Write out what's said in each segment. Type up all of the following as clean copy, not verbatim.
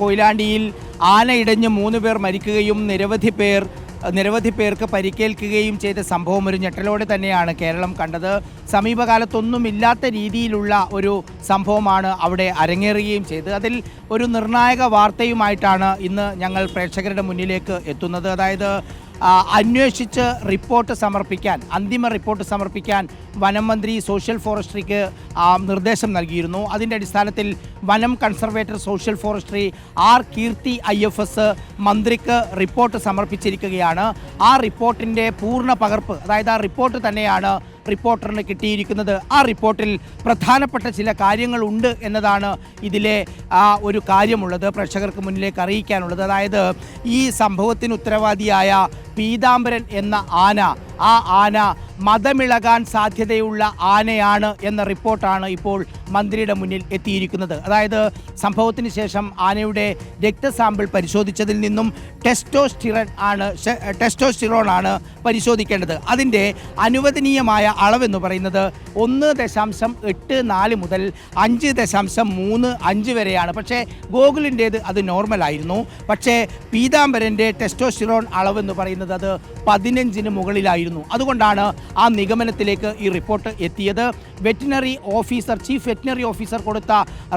കൊയിലാണ്ടിയിൽ ആന ഇടഞ്ഞ് 3 പേർ മരിക്കുകയും നിരവധി പേർക്ക് പരിക്കേൽക്കുകയും ചെയ്ത സംഭവം ഒരു ഞെട്ടലോടെ തന്നെയാണ് കേരളം കണ്ടത്. സമീപകാലത്തൊന്നുമില്ലാത്ത രീതിയിലുള്ള ഒരു സംഭവമാണ് അവിടെ അരങ്ങേറുകയും ചെയ്തത്. അതിൽ ഒരു നിർണായക വാർത്തയുമായിട്ടാണ് ഇന്ന് ഞങ്ങൾ പ്രേക്ഷകരുടെ മുന്നിലേക്ക് എത്തുന്നത്. അതായത് അന്വേഷിച്ച് അന്തിമ റിപ്പോർട്ട് സമർപ്പിക്കാൻ വനം മന്ത്രി സോഷ്യൽ ഫോറസ്ട്രിക്ക് നിർദ്ദേശം നൽകിയിരുന്നു. അതിൻ്റെ അടിസ്ഥാനത്തിൽ വനം കൺസർവേറ്റർ സോഷ്യൽ ഫോറസ്ട്രി ആർ കീർത്തി IFS മന്ത്രിക്ക് റിപ്പോർട്ട് സമർപ്പിച്ചിരിക്കുകയാണ്. ആ റിപ്പോർട്ടിൻ്റെ പൂർണ്ണ പകർപ്പ്, അതായത് ആ റിപ്പോർട്ട് തന്നെയാണ് റിപ്പോർട്ടറിന് കിട്ടിയിരിക്കുന്നത്. ആ റിപ്പോർട്ടിൽ പ്രധാനപ്പെട്ട ചില കാര്യങ്ങളുണ്ട് എന്നതാണ് ഇതിലെ ഒരു കാര്യമുള്ളത്, പ്രേക്ഷകർക്ക് മുന്നിലേക്ക് അറിയിക്കാനുള്ളത്. അതായത് ഈ സംഭവത്തിന് ഉത്തരവാദിയായ പീതാംബരൻ എന്ന ആ ആന മതമിളകാൻ സാധ്യതയുള്ള ആനയാണ് എന്ന റിപ്പോർട്ടാണ് ഇപ്പോൾ മന്ത്രിയുടെ മുന്നിൽ എത്തിയിരിക്കുന്നത്. അതായത് സംഭവത്തിന് ശേഷം ആനയുടെ രക്തസാമ്പിൾ പരിശോധിച്ചതിൽ നിന്നും ടെസ്റ്റോസ്റ്റിറോൺ ആണ് പരിശോധിക്കേണ്ടത്. അതിൻ്റെ അനുവദനീയമായ അളവെന്ന് പറയുന്നത് 1.84 മുതൽ 5.35 വരെയാണ്. പക്ഷേ ഗോകുലിൻ്റേത് അത് നോർമലായിരുന്നു. പക്ഷേ പീതാംബരൻ്റെ ടെസ്റ്റോസ്റ്റിറോൺ അളവെന്ന് പറയുന്നത് അത് 15-ന് മുകളിലായിരുന്നു. അതുകൊണ്ടാണ് ആ നിഗമനത്തിലേക്ക് ഈ റിപ്പോർട്ട് എത്തിയത്. ചീഫ് വെറ്റിനറി ഓഫീസർ കൊടുത്ത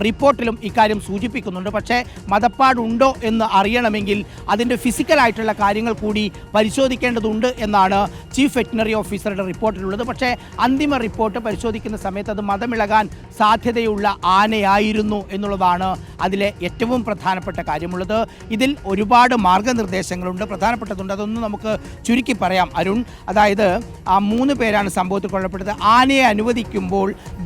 റിപ്പോർട്ടിലും ഇക്കാര്യം സൂചിപ്പിക്കുന്നുണ്ട്. പക്ഷേ മതപ്പാടുണ്ടോ എന്ന് അറിയണമെങ്കിൽ അതിൻ്റെ ഫിസിക്കലായിട്ടുള്ള കാര്യങ്ങൾ കൂടി പരിശോധിക്കേണ്ടതുണ്ട് എന്നാണ് ചീഫ് വെറ്റിനറി ഓഫീസറുടെ റിപ്പോർട്ടിലുള്ളത്. പക്ഷേ അന്തിമ റിപ്പോർട്ട് പരിശോധിക്കുന്ന സമയത്ത് അത് മതമിളകാൻ സാധ്യതയുള്ള ആനയായിരുന്നു എന്നുള്ളതാണ് അതിലെ ഏറ്റവും പ്രധാനപ്പെട്ട കാര്യമുള്ളത്. ഇതിൽ ഒരുപാട് മാർഗനിർദ്ദേശങ്ങളുണ്ട്, പ്രധാനപ്പെട്ടതുണ്ട്. അതൊന്നും നമുക്ക് ചുരുക്കി പറയാം അരുൺ. അതായത് 3 പേരാണ് സംഭവത്തിൽ കൊല്ലപ്പെട്ടത്. ആനയെ അനുവദിക്കുമ്പോൾ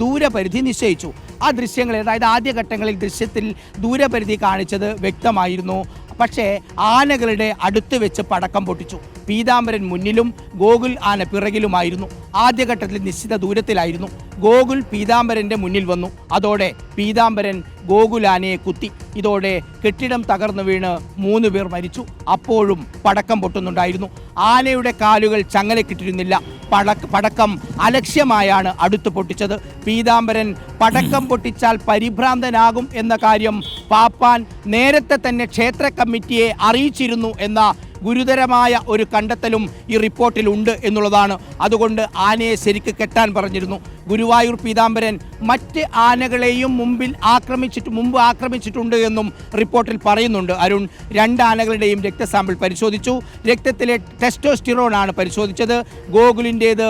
ദൂരപരിധി നിശ്ചയിച്ചു. ആ ദൃശ്യങ്ങളിൽ, അതായത് ആദ്യഘട്ടങ്ങളിൽ ദൃശ്യത്തിൽ ദൂരപരിധി കാണിച്ചത് വ്യക്തമായിരുന്നു. പക്ഷേ ആനകളുടെ അടുത്ത് വെച്ച് പടക്കം പൊട്ടിച്ചു. പീതാംബരൻ മുന്നിലും ഗോകുൽ ആന പിറകിലുമായിരുന്നു. ആദ്യഘട്ടത്തിൽ നിശ്ചിത ദൂരത്തിലായിരുന്നു. ഗോകുൽ പീതാംബരൻ്റെ മുന്നിൽ വന്നു. അതോടെ പീതാംബരൻ ഗോകുൽ ആനയെ കുത്തി. ഇതോടെ കെട്ടിടം തകർന്നു വീണ് 3 പേർ മരിച്ചു. അപ്പോഴും പടക്കം പൊട്ടുന്നുണ്ടായിരുന്നു. ആനയുടെ കാലുകൾ ചങ്ങലക്കിട്ടിരുന്നില്ല. പടക്കം അലക്ഷ്യമായാണ് അടുത്ത് പൊട്ടിച്ചത്. പീതാംബരൻ പടക്കം പൊട്ടിച്ചാൽ പരിഭ്രാന്തനാകും എന്ന കാര്യം പാപ്പാൻ നേരത്തെ തന്നെ ക്ഷേത്ര കമ്മിറ്റിയെ അറിയിച്ചിരുന്നു എന്ന ഗുരുതരമായ ഒരു കണ്ടെത്തലും ഈ റിപ്പോർട്ടിലുണ്ട് എന്നുള്ളതാണ്. അതുകൊണ്ട് ആനയെ ശരിക്ക് കെട്ടാൻ പറഞ്ഞിരുന്നു. ഗുരുവായൂർ പീതാംബരൻ മറ്റ് ആനകളെയും മുമ്പ് ആക്രമിച്ചിട്ടുണ്ട് എന്നും റിപ്പോർട്ടിൽ പറയുന്നുണ്ട് അരുൺ. 2 ആനകളുടെയും രക്തസാമ്പിൾ പരിശോധിച്ചു. രക്തത്തിലെ ടെസ്റ്റോസ്റ്റിറോൺ ആണ് പരിശോധിച്ചത്. ഗോകുലിൻ്റേത്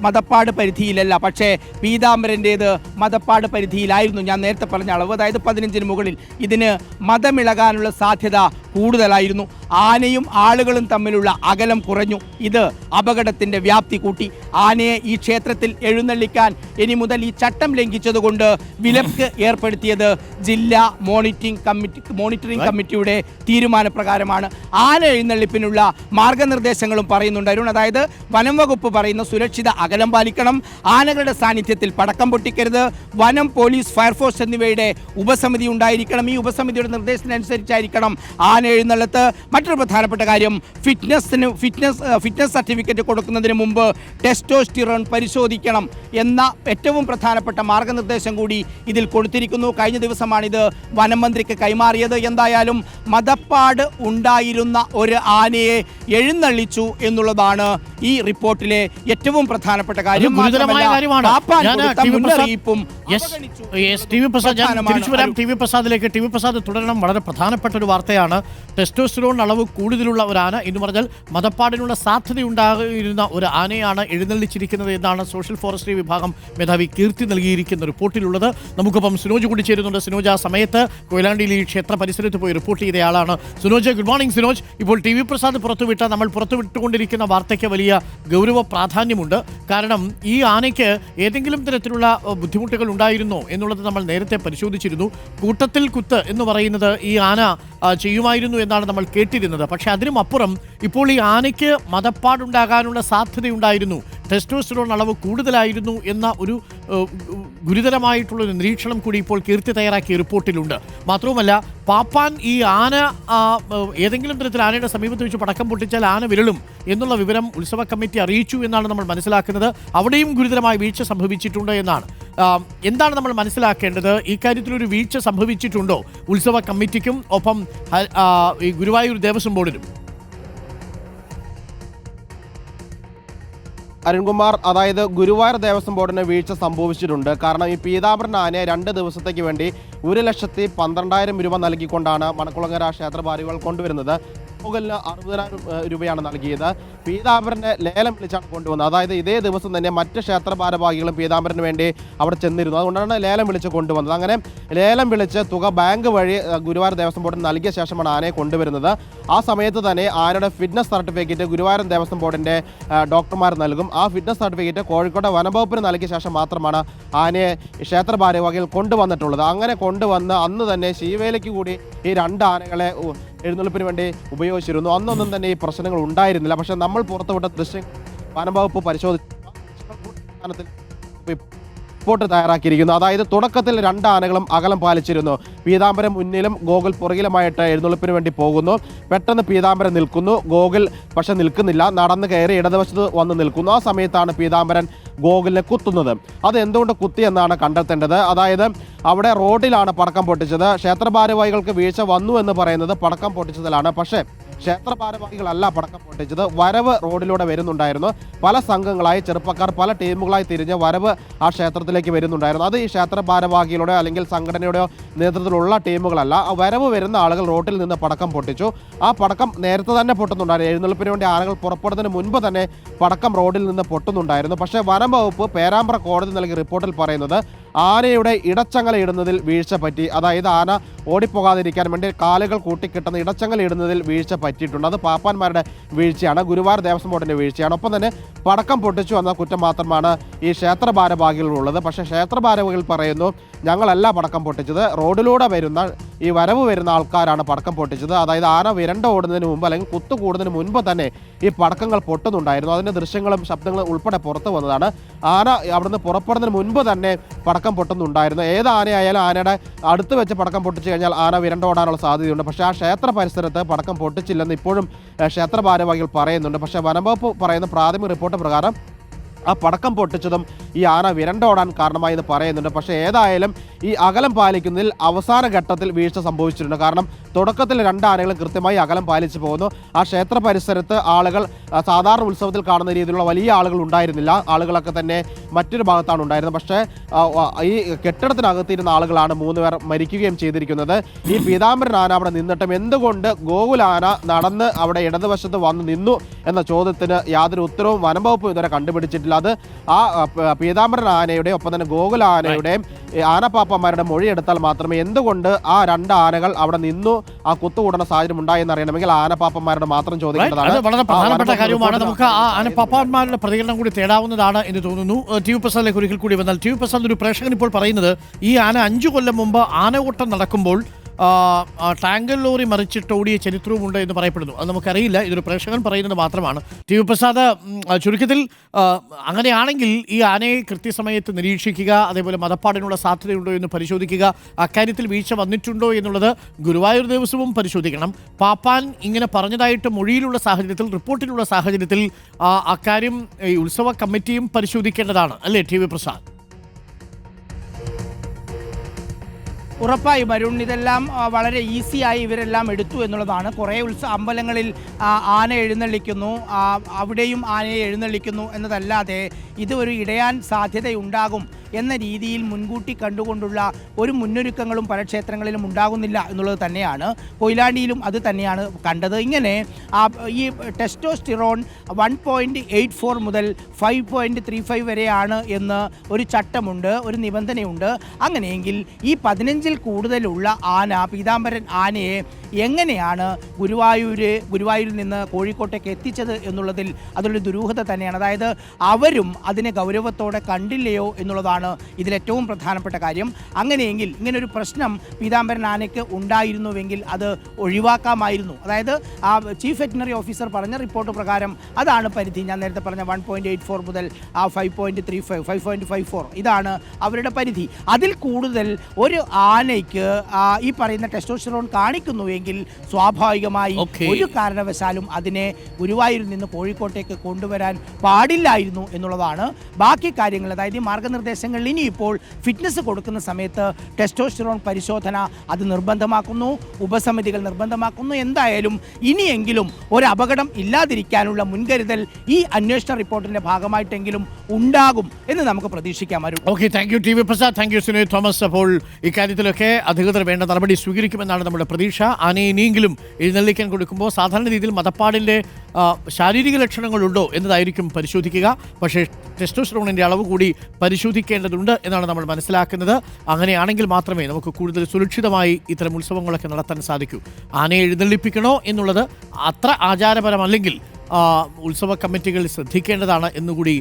മതപ്പാട് പരിധിയിലല്ല, പക്ഷേ പീതാംബരൻ്റേത് മതപ്പാട് പരിധിയിലായിരുന്നു. ഞാൻ നേരത്തെ പറഞ്ഞ അളവ്, അതായത് 15-ന് മുകളിൽ. ഇതിന് മതമിളകാനുള്ള സാധ്യത കൂടുതലായിരുന്നു. ആനയും ആളുകളും തമ്മിലുള്ള അകലം കുറഞ്ഞു. ഇത് അപകടത്തിൻ്റെ വ്യാപ്തി കൂട്ടി. ആനയെ ഈ ക്ഷേത്രത്തിൽ എഴുന്നള്ളിക്കാൻ ഇനി മുതൽ ഈ ചട്ടം ലംഘിച്ചതുകൊണ്ട് വിലക്ക് ഏർപ്പെടുത്തിയത് ജില്ലാ മോണിറ്ററിംഗ് കമ്മിറ്റിയുടെ തീരുമാനപ്രകാരമാണ്. ആന എഴുന്നള്ളിപ്പിനുള്ള മാർഗനിർദ്ദേശങ്ങളും പറയുന്നുണ്ട് അരുൺ. അതായത് വനം വകുപ്പ് പറയുന്ന സുരക്ഷിത അകലം പാലിക്കണം, ആനകളുടെ സാന്നിധ്യത്തിൽ പടക്കം പൊട്ടിക്കരുത്, വനം, പോലീസ്, ഫയർഫോഴ്സ് എന്നിവയുടെ ഉപസമിതി ഉണ്ടായിരിക്കണം. ഈ ഉപസമിതിയുടെ നിർദ്ദേശത്തിനനുസരിച്ചായിരിക്കണം ആന എഴുന്നള്ളത്ത്. മറ്റൊരു പ്രധാനപ്പെട്ട കാര്യം, ഫിറ്റ്നസ് സർട്ടിഫിക്കറ്റ് കൊടുക്കുന്നതിന് മുമ്പ് ടെസ്റ്റോസ്റ്റിറോൺ പരിശോധിക്കണം എന്ന ഏറ്റവും പ്രധാനപ്പെട്ട മാർഗനിർദ്ദേശം കൂടി ഇതിൽ കൊടുത്തിരിക്കുന്നു. കഴിഞ്ഞ ദിവസമാണിത് വനം മന്ത്രിക്ക് കൈമാറിയത്. എന്തായാലും മതപ്പാട് ഉണ്ടായിരുന്ന ഒരു ആനയെ എഴുന്നള്ളിച്ചു എന്നുള്ളതാണ് ഈ റിപ്പോർട്ടിലെ ഏറ്റവും പ്രധാനപ്പെട്ട കാര്യം. പ്രസാദ് തുടരണം. വളരെ പ്രധാനപ്പെട്ട ഒരു വാർത്തയാണ്. ടെസ്റ്റോസ്റ്റിറോൺ അളവ് കൂടുതലുള്ള ഒരു ആന എന്ന് പറഞ്ഞാൽ മതപ്പാടിനുള്ള സാധ്യതയുണ്ടായിരുന്ന ഒരു ആനയാണ് എഴുന്നള്ളിച്ചിരിക്കുന്നത് എന്നാണ് സോഷ്യൽ ഫോറസ്ട്രി വിഭാഗം മേധാവി കീർത്തി നൽകിയിരിക്കുന്ന റിപ്പോർട്ടിലുള്ളത്. നമുക്കിപ്പം സുനോജ് കൂടി ചേരുന്നുണ്ട്. സുനോജ് ആ സമയത്ത് കൊയിലാണ്ടിയിൽ ഈ ക്ഷേത്ര പരിസരത്ത് പോയി റിപ്പോർട്ട് ചെയ്തയാളാണ്. Sunoj, good morning. സുനോജ്, ഇപ്പോൾ TV പ്രസാദ് നമ്മൾ പുറത്തുവിട്ടുകൊണ്ടിരിക്കുന്ന വാർത്തയ്ക്ക് വലിയ ഗൗരവ പ്രാധാന്യമുണ്ട്. കാരണം ഈ ആനയ്ക്ക് ഏതെങ്കിലും തരത്തിലുള്ള ബുദ്ധിമുട്ടുകൾ ഉണ്ടായിരുന്നോ എന്നുള്ളത് നമ്മൾ നേരത്തെ പരിശോധിച്ചിരുന്നു. കൂട്ടത്തിൽ കുത്ത് എന്ന് പറയുന്നത് ഈ ആന ചെയ്യുമായിരുന്നു എന്നാണ് നമ്മൾ കേട്ടിരുന്നത്. പക്ഷേ അതിനുമപ്പുറം ഇപ്പോൾ ഈ ആനയ്ക്ക് മതപ്പാടുണ്ടാകാനുള്ള സാധ്യതയുണ്ടായിരുന്നു, ടെസ്റ്റോസ്റ്റിറോൺ അളവ് കൂടുതലായിരുന്നു എന്ന ഒരു ഗുരുതരമായിട്ടുള്ളൊരു നിരീക്ഷണം കൂടി ഇപ്പോൾ കീർത്തി തയ്യാറാക്കിയ റിപ്പോർട്ടിലുണ്ട്. മാത്രവുമല്ല പാപ്പാൻ ഈ ആന ഏതെങ്കിലും തരത്തിൽ ആനയുടെ സമീപത്ത് വെച്ച് പടക്കം പൊട്ടിച്ചാൽ ആന വിരളും എന്നുള്ള വിവരം ഉത്സവ കമ്മിറ്റി അറിയിച്ചു എന്നാണ് നമ്മൾ മനസ്സിലാക്കുന്നത്. അവിടെയും ഗുരുതരമായ വീഴ്ച സംഭവിച്ചിട്ടുണ്ട് എന്നാണ്. എന്താണ് നമ്മൾ മനസ്സിലാക്കേണ്ടത്? ഈ കാര്യത്തിലൊരു വീഴ്ച സംഭവിച്ചിട്ടുണ്ടോ ഉത്സവ കമ്മിറ്റിക്കും ഒപ്പം ഈ ഗുരുവായൂർ ദേവസ്വം ബോർഡിനും? അരുൺകുമാർ, അതായത് ഗുരുവായൂർ ദേവസ്വം ബോർഡിന് വീഴ്ച സംഭവിച്ചിട്ടുണ്ട്. കാരണം ഈ പീതാംബരൻ ആനയെ 2 ദിവസത്തേക്ക് വേണ്ടി 1,12,000 രൂപ നൽകിക്കൊണ്ടാണ് മണക്കുളങ്ങര ക്ഷേത്രഭാരികൾ കൊണ്ടുവരുന്നത്. മുകളിൽ 60,000 രൂപയാണ് നൽകിയത്. പീതാംബരനെ ലേലം വിളിച്ചാണ് കൊണ്ടുവന്നത്. അതായത് ഇതേ ദിവസം തന്നെ മറ്റ് ക്ഷേത്ര ഭാരവാഹികളും പീതാംബരന് വേണ്ടി അവിടെ ചെന്നിരുന്നു. അതുകൊണ്ടാണ് ലേലം വിളിച്ച് കൊണ്ടുവന്നത്. അങ്ങനെ ലേലം വിളിച്ച് തുക ബാങ്ക് വഴി ഗുരുവായൂർ ദേവസ്വം ബോർഡിന് നൽകിയ ശേഷമാണ് ആനയെ കൊണ്ടുവരുന്നത്. ആ സമയത്ത് തന്നെ ആനയുടെ ഫിറ്റ്നസ് സർട്ടിഫിക്കറ്റ് ഗുരുവായൂർ ദേവസ്വം ബോർഡിൻ്റെ ഡോക്ടർമാർ നൽകും. ആ ഫിറ്റ്നസ് സർട്ടിഫിക്കറ്റ് കോഴിക്കോട് വനംവകുപ്പിന് നൽകിയ ശേഷം മാത്രമാണ് ആനയെ ക്ഷേത്ര ഭാരവാഹികൾ കൊണ്ടുവന്നിട്ടുള്ളത്. അങ്ങനെ കൊണ്ടുവന്ന് അന്ന് തന്നെ ശീവേലിക്ക് കൂടി ഈ 2 ആനകളെ എഴുന്നള്ളിപ്പിന് വേണ്ടി ഉപയോഗിച്ചിരുന്നു. അന്നൊന്നും തന്നെ ഈ പ്രശ്നങ്ങൾ ഉണ്ടായിരുന്നില്ല. പക്ഷേ നമ്മൾ പുറത്തുവിട്ട ദൃശ്യം വനംവകുപ്പ് പരിശോധിച്ചു റിപ്പോർട്ട് തയ്യാറാക്കിയിരിക്കുന്നു. അതായത് തുടക്കത്തിൽ 2 ആനകളും അകലം പാലിച്ചിരുന്നു. പീതാംബരം മുന്നിലും ഗോകുൽ പുറകിലുമായിട്ട് എഴുന്നള്ളിപ്പിന് വേണ്ടി പോകുന്നു. പെട്ടെന്ന് പീതാംബരൻ നിൽക്കുന്നു. ഗോകുൽ പക്ഷെ നിൽക്കുന്നില്ല. നടന്ന് കയറി ഇടതുവശത്ത് വന്ന് നിൽക്കുന്നു. ആ സമയത്താണ് പീതാംബരൻ ഗോകുലിനെ കുത്തുന്നത്. അത് എന്തുകൊണ്ട് കുത്തി എന്നാണ് കണ്ടെത്തേണ്ടത്. അതായത് അവിടെ റോഡിലാണ് പടക്കം പൊട്ടിച്ചത്. ക്ഷേത്ര ഭാരവാഹികൾക്ക് വീഴ്ച വന്നു എന്ന് പറയുന്നത് പടക്കം പൊട്ടിച്ചതിലാണ്. പക്ഷേ ക്ഷേത്ര ഭാരവാഹികളല്ല പടക്കം പൊട്ടിച്ചത്. വരവ് റോഡിലൂടെ വരുന്നുണ്ടായിരുന്നു. പല സംഘങ്ങളായി ചെറുപ്പക്കാർ പല ടീമുകളായി തിരിഞ്ഞ് വരവ് ആ ക്ഷേത്രത്തിലേക്ക് വരുന്നുണ്ടായിരുന്നു. അത് ഈ ക്ഷേത്ര ഭാരവാഹികളുടെയോ അല്ലെങ്കിൽ സംഘടനയുടെയോ നേതൃത്വത്തിലുള്ള ടീമുകളല്ല. ആ വരവ് വരുന്ന ആളുകൾ റോഡിൽ നിന്ന് പടക്കം പൊട്ടിച്ചു. ആ പടക്കം നേരത്തെ തന്നെ പൊട്ടുന്നുണ്ടായിരുന്നു. എഴുന്നള്ളിപ്പിന് വേണ്ടി ആനകൾ പുറപ്പെടുന്നതിന് മുൻപ് തന്നെ പടക്കം റോഡിൽ നിന്ന് പൊട്ടുന്നുണ്ടായിരുന്നു. പക്ഷേ വനം വകുപ്പ് പേരാമ്പ്ര കോടതി നൽകിയ റിപ്പോർട്ടിൽ പറയുന്നത് ആനയുടെ ഇടച്ചങ്ങല ഇടുന്നതിൽ വീഴ്ച പറ്റി. അതായത് ആന ഓടിപ്പോകാതിരിക്കാൻ വേണ്ടി കാലുകൾ കൂട്ടിക്കിട്ടുന്ന ഇടച്ചങ്ങല ഇടുന്നതിൽ വീഴ്ച പറ്റിയിട്ടുണ്ട്. അത് പാപ്പാന്മാരുടെ വീഴ്ചയാണ്, ഗുരുവായൂർ ദേവസ്വം ബോർഡിൻ്റെ വീഴ്ചയാണ്. ഒപ്പം തന്നെ പടക്കം പൊട്ടിച്ചു എന്ന കുറ്റം മാത്രമാണ് ഈ ക്ഷേത്ര ഭാരവാഹികളുള്ളത്. പക്ഷേ ക്ഷേത്ര ഭാരവാഹികൾ പറയുന്നു ഞങ്ങളല്ല പടക്കം പൊട്ടിച്ചത്, റോഡിലൂടെ വരുന്ന ഈ വരവ് വരുന്ന ആൾക്കാരാണ് പടക്കം പൊട്ടിച്ചത്. അതായത് ആന വിരണ്ട ഓടുന്നതിന് മുമ്പ് അല്ലെങ്കിൽ കുത്തു കൂടുന്നതിന് മുൻപ് തന്നെ ഈ പടക്കങ്ങൾ പൊട്ടുന്നുണ്ടായിരുന്നു. അതിൻ്റെ ദൃശ്യങ്ങളും ശബ്ദങ്ങളും ഉൾപ്പെടെ പുറത്തു വന്നതാണ്. ആന അവിടുന്ന് പുറപ്പെടുന്നതിന് മുൻപ് തന്നെ പടക്കം പൊട്ടുന്നുണ്ടായിരുന്നു. ഏത് ആനയായാലും ആനയുടെ അടുത്ത് വെച്ച് പടക്കം പൊട്ടിച്ചു കഴിഞ്ഞാൽ ആന വിരണ്ട ഓടാനുള്ള സാധ്യതയുണ്ട്. പക്ഷേ ആ ക്ഷേത്ര പരിസരത്ത് പടക്കം പൊട്ടിച്ചില്ലെന്ന് ഇപ്പോഴും ക്ഷേത്ര ഭാരവാഹികൾ പറയുന്നുണ്ട്. പക്ഷേ വനംവകുപ്പ് പറയുന്ന പ്രാഥമിക റിപ്പോർട്ട് പ്രകാരം ആ പടക്കം പൊട്ടിച്ചതും ഈ ആന വിരണ്ടോടാൻ കാരണമായി എന്ന് പറയുന്നുണ്ട്. പക്ഷേ ഏതായാലും ഈ അകലം പാലിക്കുന്നതിൽ അവസാന ഘട്ടത്തിൽ വീഴ്ച സംഭവിച്ചിട്ടുണ്ട്. കാരണം തുടക്കത്തിൽ 2 ആനകളും കൃത്യമായി അകലം പാലിച്ചു പോകുന്നു. ആ ക്ഷേത്ര പരിസരത്ത് ആളുകൾ സാധാരണ ഉത്സവത്തിൽ കാണുന്ന രീതിയിലുള്ള വലിയ ആളുകൾ ഉണ്ടായിരുന്നില്ല. ആളുകളൊക്കെ തന്നെ മറ്റൊരു ഭാഗത്താണ് ഉണ്ടായിരുന്നത്. പക്ഷേ ഈ കെട്ടിടത്തിനകത്തിരുന്ന ആളുകളാണ് 3 പേർ മരിക്കുകയും ചെയ്തിരിക്കുന്നത്. ഈ പീതാംബരൻ ആന അവിടെ നിന്നിട്ടും എന്തുകൊണ്ട് ഗോകുൽ ആന നടന്ന് അവിടെ ഇടതുവശത്ത് വന്ന് നിന്നു എന്ന ചോദ്യത്തിന് യാതൊരു ഉത്തരവും വനംവകുപ്പ് ഇതുവരെ കണ്ടുപിടിച്ചിട്ടില്ല. അത് ആ പീതാംബരൻ ആനയുടെ ഒപ്പം തന്നെ ഗോകുൽ ആനയുടെയും ആനപ്പാപ്പന്മാരുടെ മൊഴി എടുത്താൽ മാത്രമേ എന്തുകൊണ്ട് ആ 2 ആനകൾ അവിടെ നിന്നു ആ കുത്തുകൂടുന്ന സാഹചര്യം ഉണ്ടായെന്ന് അറിയണമെങ്കിൽ ആനപ്പാപ്പന്മാരുടെ മാത്രം ചോദിക്കേണ്ടതാണ്. വളരെ പ്രധാനപ്പെട്ട കാര്യമാണ്. നമുക്ക് ആ ആനപ്പാപ്പന്മാരുടെ പ്രതികരണം കൂടി തേടാവുന്നതാണ് എന്ന് തോന്നുന്നു. ടി വി പ്രസാദിലേക്ക് ഒരിക്കൽ കൂടി വന്നാൽ, ടി വി പ്രസാദ്, ഒരു പ്രേക്ഷകൻ ഇപ്പോൾ പറയുന്നത് ഈ ആന 5 കൊല്ലം മുമ്പ് ആനയോട്ടം നടക്കുമ്പോൾ ടാങ്കർ ലോറി മറിച്ചിട്ട് ഓടിയ ചരിത്രവുമുണ്ട് എന്ന് പറയപ്പെടുന്നു. അത് നമുക്കറിയില്ല, ഇതൊരു പ്രേക്ഷകൻ പറയുന്നത് മാത്രമാണ്. ടി വി പ്രസാദ്, ചുരുക്കത്തിൽ അങ്ങനെയാണെങ്കിൽ ഈ ആനയെ കൃത്യസമയത്ത് നിരീക്ഷിക്കുക, അതേപോലെ മതപ്പാടിനുള്ള സാധ്യതയുണ്ടോ എന്ന് പരിശോധിക്കുക, അക്കാര്യത്തിൽ വീഴ്ച വന്നിട്ടുണ്ടോ എന്നുള്ളത് ഗുരുവായൂർ ദേവസ്വവും പരിശോധിക്കണം. പാപ്പാൻ ഇങ്ങനെ പറഞ്ഞതായിട്ട് മൊഴിയിലുള്ള സാഹചര്യത്തിൽ, റിപ്പോർട്ടിലുള്ള സാഹചര്യത്തിൽ അക്കാര്യം ഈ ഉത്സവ കമ്മിറ്റിയും പരിശോധിക്കേണ്ടതാണ്, അല്ലേ ടി വി പ്രസാദ്? ഉറപ്പായും അരുൺ, ഇതെല്ലാം വളരെ ഈസിയായി ഇവരെല്ലാം എടുത്തു എന്നുള്ളതാണ്. കുറേ അമ്പലങ്ങളിൽ ആന എഴുന്നള്ളിക്കുന്നു, അവിടെയും ആനയെ എഴുന്നള്ളിക്കുന്നു എന്നതല്ലാതെ ഇത് ഒരു ഇടയാൻ സാധ്യതയുണ്ടാകും എന്ന രീതിയിൽ മുൻകൂട്ടി കണ്ടുകൊണ്ടുള്ള ഒരു മുന്നൊരുക്കങ്ങളും പല ക്ഷേത്രങ്ങളിലും ഉണ്ടാകുന്നില്ല എന്നുള്ളത് തന്നെയാണ്. കൊയിലാണ്ടിയിലും അത് തന്നെയാണ് കണ്ടത്. ഇങ്ങനെ ഈ ടെസ്റ്റോസ്റ്റിറോൺ 1.84 മുതൽ 5.35 വരെയാണ് എന്ന് ഒരു ചട്ടമുണ്ട്, ഒരു നിബന്ധനയുണ്ട്. അങ്ങനെയെങ്കിൽ ഈ 15 കൂടുതലുള്ള ആന, പീതാംബരൻ ആനയെ എങ്ങനെയാണ് ഗുരുവായൂരിൽ നിന്ന് കോഴിക്കോട്ടേക്ക് എത്തിച്ചത് എന്നുള്ളതിൽ അതൊരു ദുരൂഹത തന്നെയാണ്. അതായത് അവരും അതിനെ ഗൗരവത്തോടെ കണ്ടില്ലയോ എന്നുള്ളതാണ് എന്നുള്ളതാണ് ഇതിലേറ്റവും പ്രധാനപ്പെട്ട കാര്യം. അങ്ങനെയെങ്കിൽ ഇങ്ങനൊരു പ്രശ്നം പീതാംബരൻ ആനയ്ക്ക് ഉണ്ടായിരുന്നുവെങ്കിൽ അത് ഒഴിവാക്കാമായിരുന്നു. അതായത് ആ ചീഫ് വെറ്റിനറി ഓഫീസർ പറഞ്ഞ റിപ്പോർട്ട് പ്രകാരം അതാണ് പരിധി. ഞാൻ നേരത്തെ പറഞ്ഞ 1.84 മുതൽ 5.35 5.54 ഇതാണ് അവരുടെ പരിധി. അതിൽ കൂടുതൽ ഒരു ആനയ്ക്ക് ഈ പറയുന്ന ടെസ്റ്റോസ്റ്ററോൺ കാണിക്കുന്നുവെങ്കിൽ സ്വാഭാവികമായി ഒരു കാരണവശാലും അതിനെ ഗുരുവായൂരിൽ നിന്ന് കോഴിക്കോട്ടേക്ക് കൊണ്ടുവരാൻ പാടില്ലായിരുന്നു എന്നുള്ളതാണ്. ബാക്കി കാര്യങ്ങൾ, അതായത് ഈ മാർഗനിർദ്ദേശങ്ങളിൽ ഇനിയിപ്പോൾ ഫിറ്റ്നസ് കൊടുക്കുന്ന സമയത്ത് ടെസ്റ്റോസ്റ്ററോൺ പരിശോധന അത് നിർബന്ധമാക്കുന്നു, ഉപസമിതികൾ നിർബന്ധമാക്കുന്നു. എന്തായാലും ഇനിയെങ്കിലും ഒരു അപകടം ഇല്ലാതിരിക്കാനുള്ള മുൻകരുതൽ ഈ അന്വേഷണ റിപ്പോർട്ടിന്റെ ഭാഗമായിട്ടെങ്കിലും ഉണ്ടാകും എന്ന് നമുക്ക് പ്രതീക്ഷിക്കാം. Okay, thank you TV. Prasad, thank you Sunil Thomas. അപ്പോൾ ഇക്കാര്യത്തിലൊക്കെ അധികൃതർ വേണ്ട നടപടി സ്വീകരിക്കുമെന്നാണ് നമ്മുടെ പ്രതീക്ഷ. ആനയെ ഇനിയെങ്കിലും എഴുന്നള്ളിക്കാൻ കൊടുക്കുമ്പോൾ സാധാരണ രീതിയിൽ മദപ്പാടിൻ്റെ ശാരീരിക ലക്ഷണങ്ങളുണ്ടോ എന്നതായിരിക്കും പരിശോധിക്കുക. പക്ഷേ ടെസ്റ്റോസ്റ്ററോണിൻ്റെ അളവ് കൂടി പരിശോധിക്കേണ്ടതുണ്ട് എന്നാണ് നമ്മൾ മനസ്സിലാക്കുന്നത്. അങ്ങനെയാണെങ്കിൽ മാത്രമേ നമുക്ക് കൂടുതൽ സുരക്ഷിതമായി ഇത്തരം ഉത്സവങ്ങളൊക്കെ നടത്താൻ സാധിക്കൂ. ആനയെ എഴുന്നള്ളിപ്പിക്കണോ എന്നുള്ളത് അത്ര ആചാരപരമല്ലെങ്കിൽ ഉത്സവ കമ്മിറ്റികൾ ശ്രദ്ധിക്കേണ്ടതാണ് എന്നുകൂടി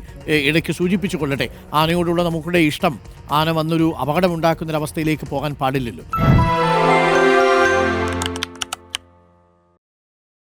ഇടയ്ക്ക് സൂചിപ്പിച്ചു കൊള്ളട്ടെ. ആനയോടുള്ള നമുക്കുടെ ഇഷ്ടം ആന വന്നൊരു അപകടമുണ്ടാക്കുന്നൊരവസ്ഥയിലേക്ക് പോകാൻ പാടില്ലല്ലോ.